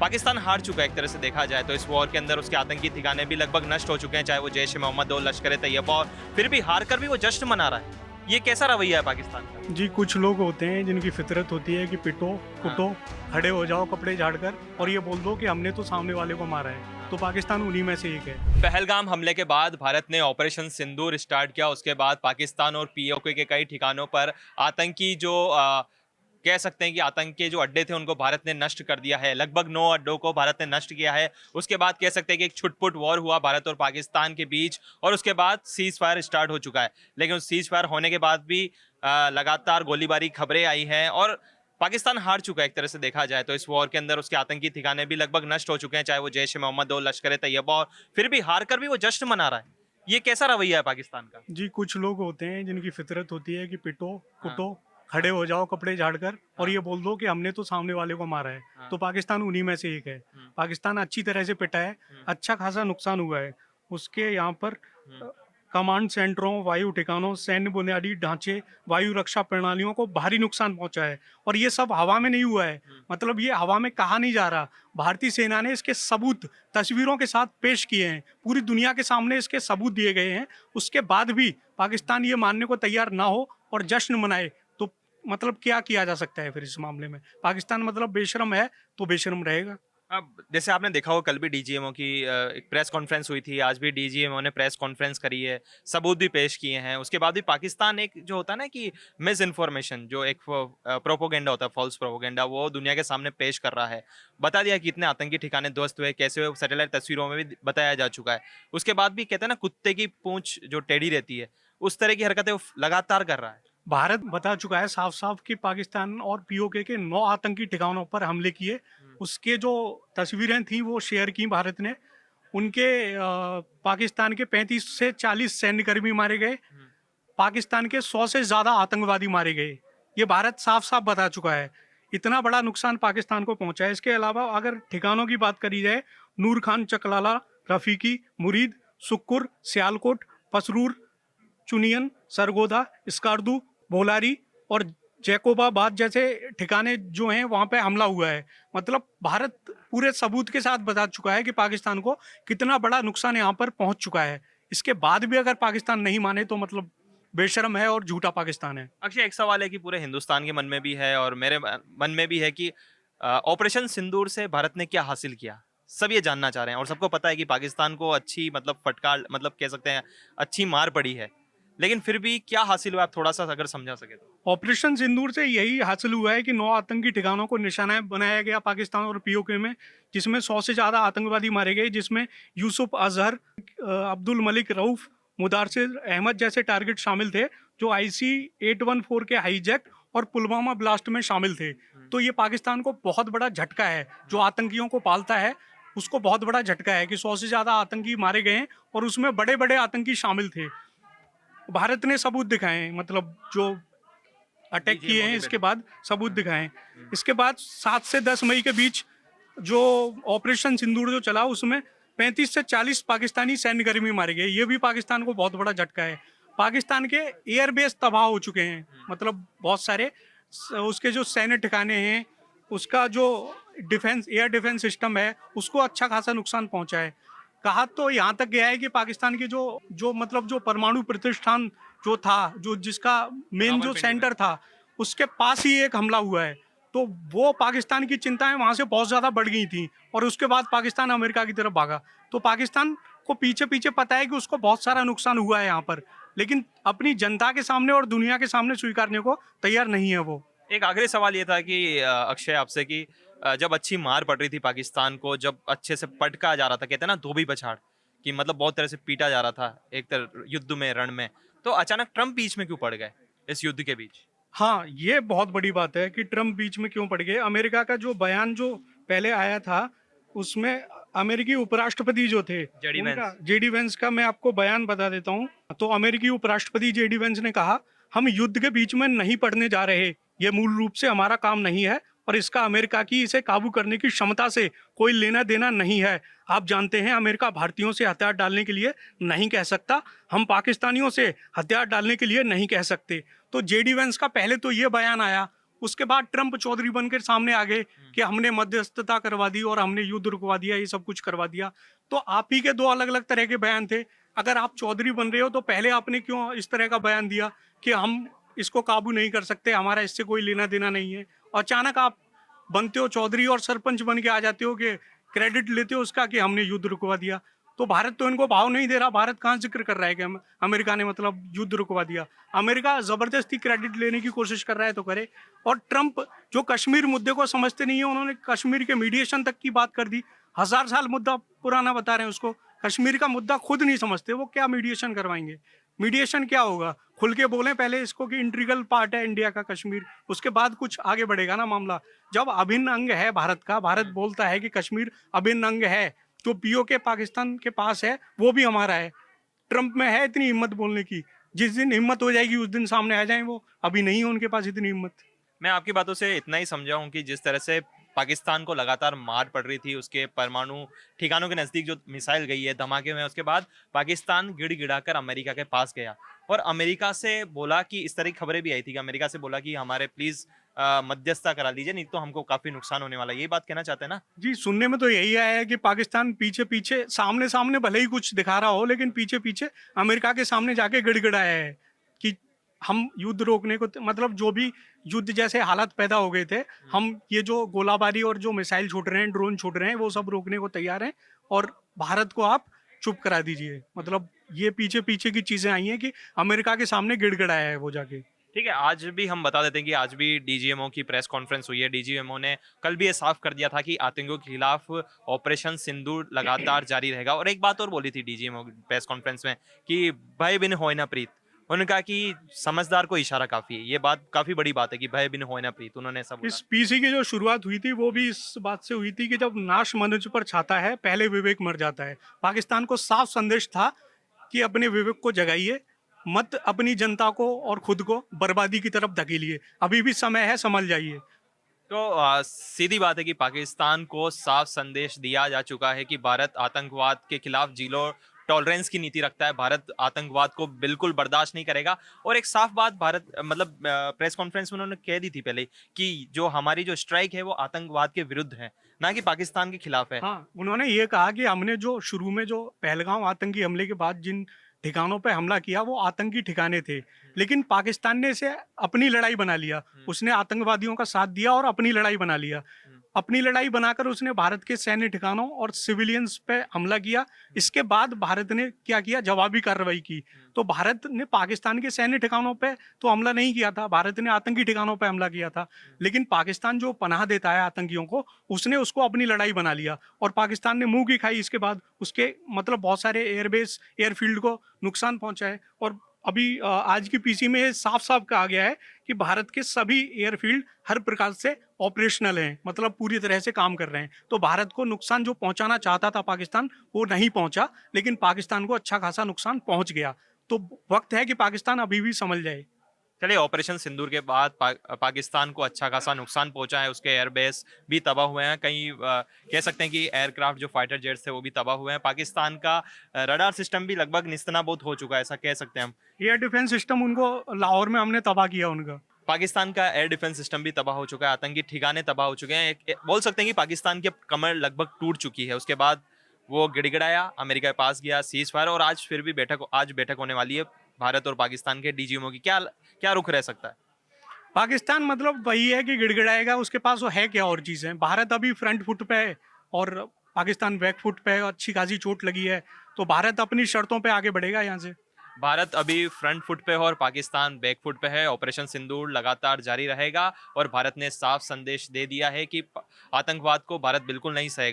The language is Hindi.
पाकिस्तान हार चुका है एक तरह से देखा जाए तो इस वॉर के अंदर उसके आतंकी ठिकाने भी लगभग नष्ट हो चुके हैं, चाहे वो जैश ए मोहम्मद हो, लश्कर ए तैयबा, और फिर भी हार कर भी वो जश्न मना रहा है। ये कैसा रवैया है पाकिस्तान का? जी, कुछ लोग होते हैं जिनकी फितरत होती है कि पिटो, कुटो, खड़े हो जाओ कपड़े झाड़कर और ये बोल दो कि हमने तो सामने वाले को मारा है। तो पाकिस्तान उन्हीं में से एक है। पहलगाम हमले के बाद भारत ने ऑपरेशन सिंदूर स्टार्ट किया। उसके बाद पाकिस्तान और पीओके के कई ठिकानों पर आतंकी जो कह सकते हैं कि आतंक के जो अड्डे थे उनको भारत ने नष्ट कर दिया है। लगभग 9 अड्डों को भारत ने नष्ट किया है। उसके बाद कह सकते हैं कि एक छुटपुट वॉर हुआ भारत और पाकिस्तान के बीच, और उसके बाद सीज फायर स्टार्ट हो चुका है। लेकिन उस सीज फायर होने के बाद भी लगातार गोलीबारी खबरें आई हैं और पाकिस्तान हार चुका है एक तरह से देखा जाए तो इस वॉर के अंदर उसके आतंकी ठिकाने भी लगभग नष्ट हो चुके हैं, चाहे वो जैश ए मोहम्मद हो, लश्कर ए तैयबा, और फिर भी हार कर भी वो जश्न मना रहा है। ये कैसा रवैया है पाकिस्तान का? जी, कुछ लोग होते हैं जिनकी फितरत होती है कि पिटो, हाँ। कुटो, खड़े हो जाओ कपड़े झाड़कर और ये बोल दो कि हमने तो सामने वाले को मारा है। हाँ। तो पाकिस्तान उन्हीं में से एक है। पाकिस्तान अच्छी तरह से पिटा है, अच्छा खासा नुकसान हुआ है। उसके यहाँ पर कमांड सेंटरों, वायु ठिकानों, सैन्य बुनियादी ढांचे, वायु रक्षा प्रणालियों को भारी नुकसान पहुंचा है। और ये सब हवा में नहीं हुआ है, मतलब ये हवा में कहा नहीं जा रहा। भारतीय सेना ने इसके सबूत तस्वीरों के साथ पेश किए हैं, पूरी दुनिया के सामने इसके सबूत दिए गए हैं। उसके बाद भी पाकिस्तान ये मानने को तैयार ना हो और जश्न मनाए तो मतलब क्या किया जा सकता है फिर इस मामले में? पाकिस्तान मतलब बेशर्म है तो बेशर्म रहेगा। अब जैसे आपने देखा हो, कल भी डीजीएमओ की एक प्रेस कॉन्फ्रेंस हुई थी, आज भी डीजीएमओ ने प्रेस कॉन्फ्रेंस करी है, सबूत भी पेश किए हैं। उसके बाद भी पाकिस्तान एक जो होता है ना कि मिस इन्फॉर्मेशन, जो एक प्रोपोगेंडा होता है, फॉल्स प्रोपोगेंडा, वो दुनिया के सामने पेश कर रहा है। बता दिया कि इतने आतंकी ठिकाने ध्वस्त हुए, कैसे हुए, सैटेलाइट तस्वीरों में भी बताया जा चुका है। उसके बाद भी कहते हैं ना, कुत्ते की पूंछ जो टेढ़ी रहती है, उस तरह की हरकतें वो लगातार कर रहा है। भारत बता चुका है साफ साफ कि पाकिस्तान और पीओके के 9 आतंकी ठिकानों पर हमले किए। उसके जो तस्वीरें थी वो शेयर की भारत ने। उनके पाकिस्तान के 35 से 40 सैन्यकर्मी मारे गए, पाकिस्तान के 100 से ज़्यादा आतंकवादी मारे गए। ये भारत साफ साफ बता चुका है। इतना बड़ा नुकसान पाकिस्तान को पहुंचा है। इसके अलावा अगर ठिकानों की बात करी जाए, नूर खान, चकलाला, रफीकी, मुरीद, सुक्कुर, सियालकोट, पसरूर, चुनियन, सरगोधा, स्कार्दू, भोलारी और जैकोबाबाद जैसे ठिकाने जो हैं वहाँ पे हमला हुआ है। मतलब भारत पूरे सबूत के साथ बता चुका है कि पाकिस्तान को कितना बड़ा नुकसान यहाँ पर पहुँच चुका है। इसके बाद भी अगर पाकिस्तान नहीं माने तो मतलब बेशर्म है और झूठा पाकिस्तान है। अक्षय, एक सवाल है कि पूरे हिंदुस्तान के मन में भी है और मेरे मन में भी है कि ऑपरेशन सिंदूर से भारत ने क्या हासिल किया। सब ये जानना चाह रहे हैं और सबको पता है कि पाकिस्तान को अच्छी मतलब फटकार, मतलब कह सकते हैं अच्छी मार पड़ी है, लेकिन फिर भी क्या हासिल हुआ, आप थोड़ा सा अगर समझा सके तो। ऑपरेशन सिंदूर से यही हासिल हुआ है कि 9 आतंकी ठिकानों को निशाना बनाया गया पाकिस्तान और पीओके में, जिसमें 100 से ज़्यादा आतंकवादी मारे गए, जिसमें यूसुफ अजहर, अब्दुल मलिक रऊफ, मुदारसिर अहमद जैसे टारगेट शामिल थे, जो IC-814 के हाईजैक और पुलवामा ब्लास्ट में शामिल थे। तो ये पाकिस्तान को बहुत बड़ा झटका है, जो आतंकियों को पालता है उसको बहुत बड़ा झटका है कि 100 से ज़्यादा आतंकी मारे गए हैं और उसमें बड़े बड़े आतंकी शामिल थे। भारत ने सबूत दिखाए हैं, मतलब जो अटैक किए हैं इसके बाद सबूत दिखाए हैं। इसके बाद 7 से 10 मई के बीच जो ऑपरेशन सिंदूर जो चला उसमें 35 से 40 पाकिस्तानी सैन्यकर्मी मारे गए। ये भी पाकिस्तान को बहुत बड़ा झटका है। पाकिस्तान के एयरबेस तबाह हो चुके हैं, मतलब बहुत सारे उसके जो सैन्य ठिकाने हैं, उसका जो डिफेंस एयर डिफेंस सिस्टम है उसको अच्छा खासा नुकसान पहुंचा है। कहा तो यहाँ तक गया है कि पाकिस्तान के जो जो मतलब जो परमाणु प्रतिष्ठान जो था, जो जिसका मेन जो सेंटर था, उसके पास ही एक हमला हुआ है। तो वो पाकिस्तान की चिंताएं वहाँ से बहुत ज़्यादा बढ़ गई थी और उसके बाद पाकिस्तान अमेरिका की तरफ भागा। तो पाकिस्तान को पीछे पीछे पता है कि उसको बहुत सारा नुकसान हुआ है यहाँ पर, लेकिन अपनी जनता के सामने और दुनिया के सामने स्वीकारने को तैयार नहीं है वो। एक आखिरी सवाल ये था कि अक्षय आपसे कि जब अच्छी मार पड़ रही थी पाकिस्तान को, जब अच्छे से पटका जा रहा था, कहते हैं ना धोबी पछाड़, कि मतलब बहुत तरह से पीटा जा रहा था एक तरह युद्ध में, रण में, तो अचानक ट्रम्प बीच में क्यों पड़ गए इस युद्ध के बीच? हाँ, ये बहुत बड़ी बात है कि ट्रम्प बीच में क्यों पड़ गए। अमेरिका का जो बयान जो पहले आया था उसमें अमेरिकी उपराष्ट्रपति जो थे, जेडी वेंस का मैं आपको बयान बता देता हूँ। तो अमेरिकी उपराष्ट्रपति जेडी वेंस ने कहा, हम युद्ध के बीच में नहीं पड़ने जा रहे, ये मूल रूप से हमारा काम नहीं है और इसका अमेरिका की इसे काबू करने की क्षमता से कोई लेना देना नहीं है। आप जानते हैं अमेरिका भारतीयों से हथियार डालने के लिए नहीं कह सकता, हम पाकिस्तानियों से हथियार डालने के लिए नहीं कह सकते। तो जेडी वेंस का पहले तो ये बयान आया, उसके बाद ट्रंप चौधरी बनकर सामने आ गए कि हमने मध्यस्थता करवा दी और हमने युद्ध रुकवा दिया, ये सब कुछ करवा दिया। तो आप ही के दो अलग अलग तरह के बयान थे। अगर आप चौधरी बन रहे हो तो पहले आपने क्यों इस तरह का बयान दिया कि हम इसको काबू नहीं कर सकते, हमारा इससे कोई लेना देना नहीं है। और अचानक आप बनते हो चौधरी और सरपंच बन के आ जाते हो कि क्रेडिट लेते हो उसका कि हमने युद्ध रुकवा दिया। तो भारत तो इनको भाव नहीं दे रहा। भारत कहाँ जिक्र कर रहा है कि अमेरिका ने मतलब युद्ध रुकवा दिया। अमेरिका जबरदस्ती क्रेडिट लेने की कोशिश कर रहा है तो करे। और ट्रंप जो कश्मीर मुद्दे को समझते नहीं है, उन्होंने कश्मीर के मीडिएशन तक की बात कर दी। 1000 साल मुद्दा पुराना बता रहे हैं उसको। कश्मीर का मुद्दा खुद नहीं समझते, वो क्या मीडिएशन करवाएंगे? मीडिएशन क्या होगा? खुल के बोलें पहले इसको कि इंटीग्रल पार्ट है इंडिया का कश्मीर, उसके बाद कुछ आगे बढ़ेगा ना मामला। जब अभिन्न अंग है भारत का, भारत बोलता है कि कश्मीर अभिन्न अंग है, जो पीओके पाकिस्तान के पास है वो भी हमारा है। ट्रंप में है इतनी हिम्मत बोलने की, जिस दिन हिम्मत हो जाएगी उस दिन सामने आ जाएं वो। अभी नहीं है उनके पास इतनी हिम्मत। मैं आपकी बातों से इतना ही समझा हूँ कि जिस तरह से पाकिस्तान को लगातार मार पड़ रही थी, उसके परमाणु ठिकानों के नज़दीक जो मिसाइल गई है, धमाके में, उसके बाद पाकिस्तान गिड़गिड़ाकर अमेरिका के पास गया और अमेरिका से बोला कि इस तरह की खबरें भी आई थी कि अमेरिका से बोला कि हमारे प्लीज़ मध्यस्थता करा लीजिए, नहीं तो हमको काफ़ी नुकसान होने वाला है। यही बात कहना चाहते हैं ना? जी, सुनने में तो यही आया है कि पाकिस्तान पीछे-पीछे, सामने-सामने भले ही कुछ दिखा रहा हो, लेकिन पीछे-पीछे अमेरिका के सामने जाके गिड़गिड़ाया है कि हम युद्ध रोकने को मतलब जो भी युद्ध जैसे हालात पैदा हो गए थे, हम ये जो गोलाबारी और जो मिसाइल छूट रहे हैं, ड्रोन छूट रहे हैं, वो सब रोकने को तैयार हैं और भारत को आप चुप करा दीजिए। मतलब ये पीछे-पीछे की चीज़ें आई हैं कि अमेरिका के सामने गिड़गिड़ाया है वो जाके। ठीक है, आज भी हम बता देते हैं कि आज भी डीजीएमओ की प्रेस कॉन्फ्रेंस हुई है। डीजीएमओ ने कल भी ये साफ कर दिया था कि आतंकियों के खिलाफ ऑपरेशन सिंदूर लगातार जारी रहेगा और एक बात और बोली थी डीजीएमओ की प्रेस कॉन्फ्रेंस में कि भय बिन होय न प्रीत। उन्होंने कहा कि समझदार को इशारा काफ़ी है। ये बात काफ़ी बड़ी बात है कि भय बिन होय न प्रीत, उन्होंने ऐसा बोला। इस पीसी की जो शुरुआत हुई थी वो भी इस बात से हुई थी कि जब नाश मनुष्य पर छाता है, पहले विवेक मर जाता है। पाकिस्तान को साफ संदेश था कि अपने विवेक को जगाइए, मत अपनी जनता को और खुद को बर्बादी की तरफ धकेलिए। अभी भी समय है, संभल जाइए। तो सीधी बात है कि पाकिस्तान को साफ संदेश दिया जा चुका है कि भारत आतंकवाद के खिलाफ जीरो टॉलरेंस की नीति रखता है। भारत आतंकवाद को बिल्कुल बर्दाश्त नहीं करेगा और एक साफ बात भारत मतलब प्रेस कॉन्फ्रेंस में उन्होंने कह दी थी पहले कि जो हमारी जो स्ट्राइक है वो आतंकवाद के विरुद्ध है, ना कि पाकिस्तान के खिलाफ है। हाँ, उन्होंने ये कहा कि हमने जो शुरू में जो पहलगाम आतंकी हमले के बाद जिन ठिकानों पे हमला किया वो आतंकी ठिकाने थे, लेकिन पाकिस्तान ने इसे अपनी लड़ाई बना लिया। उसने आतंकवादियों का साथ दिया और अपनी लड़ाई बना लिया। अपनी लड़ाई बनाकर उसने भारत के सैन्य ठिकानों और सिविलियंस पे हमला किया। इसके बाद भारत ने क्या किया? जवाबी कार्रवाई की। तो भारत ने पाकिस्तान के सैन्य ठिकानों पे तो हमला नहीं किया था, भारत ने आतंकी ठिकानों पे हमला किया था। लेकिन पाकिस्तान जो पनाह देता है आतंकियों को, उसने उसको अपनी लड़ाई बना लिया और पाकिस्तान ने मुंह की खाई। इसके बाद उसके मतलब बहुत सारे एयरबेस, एयरफील्ड को नुकसान पहुंचा है। और अभी आज की पीसी में ये साफ साफ कहा गया है कि भारत के सभी एयरफील्ड हर प्रकार से ऑपरेशनल हैं, मतलब पूरी तरह से काम कर रहे हैं। तो भारत को नुकसान जो पहुंचाना चाहता था पाकिस्तान, वो नहीं पहुंचा, लेकिन पाकिस्तान को अच्छा खासा नुकसान पहुंच गया। तो वक्त है कि पाकिस्तान अभी भी संभल जाए। चलिए, ऑपरेशन सिंदूर के बाद पाकिस्तान को अच्छा खासा नुकसान पहुंचा है। उसके एयरबेस भी तबाह हुए हैं, कई कह सकते हैं कि एयरक्राफ्ट जो फाइटर जेट्स थे वो भी तबाह हुए हैं। पाकिस्तान का रडार सिस्टम भी लगभग निस्तनाबूद हो चुका है, ऐसा कह सकते हैं हम। एयर डिफेंस सिस्टम उनको लाहौर में हमने तबाह किया उनका। पाकिस्तान का एयर डिफेंस सिस्टम भी तबाह हो चुका है, आतंकी ठिकाने तबाह हो चुके हैं। बोल सकते हैं कि पाकिस्तान की अब कमर लगभग टूट चुकी है। उसके बाद वो गिड़गिड़ाया, अमेरिका के पास गया, सीज फायर, और आज फिर भी आज बैठक होने वाली है भारत और पाकिस्तान के डीजीएमओ की। क्या क्या रुख रह सकता है? पाकिस्तान मतलब वही है कि गिड़गिड़ाएगा, उसके पास वो है क्या और चीज़ें। भारत अभी फ्रंट फुट पे है और पाकिस्तान बैक फुट पे है, अच्छी खासी चोट लगी है। तो भारत अपनी शर्तों पे आगे बढ़ेगा यहाँ से। भारत अभी फ्रंट फुट पे है और पाकिस्तान बैक फुट पे है। ऑपरेशन सिंदूर लगातार जारी रहेगा और भारत ने साफ संदेश दे दिया है कि आतंकवाद को भारत बिल्कुल नहीं सहेगा।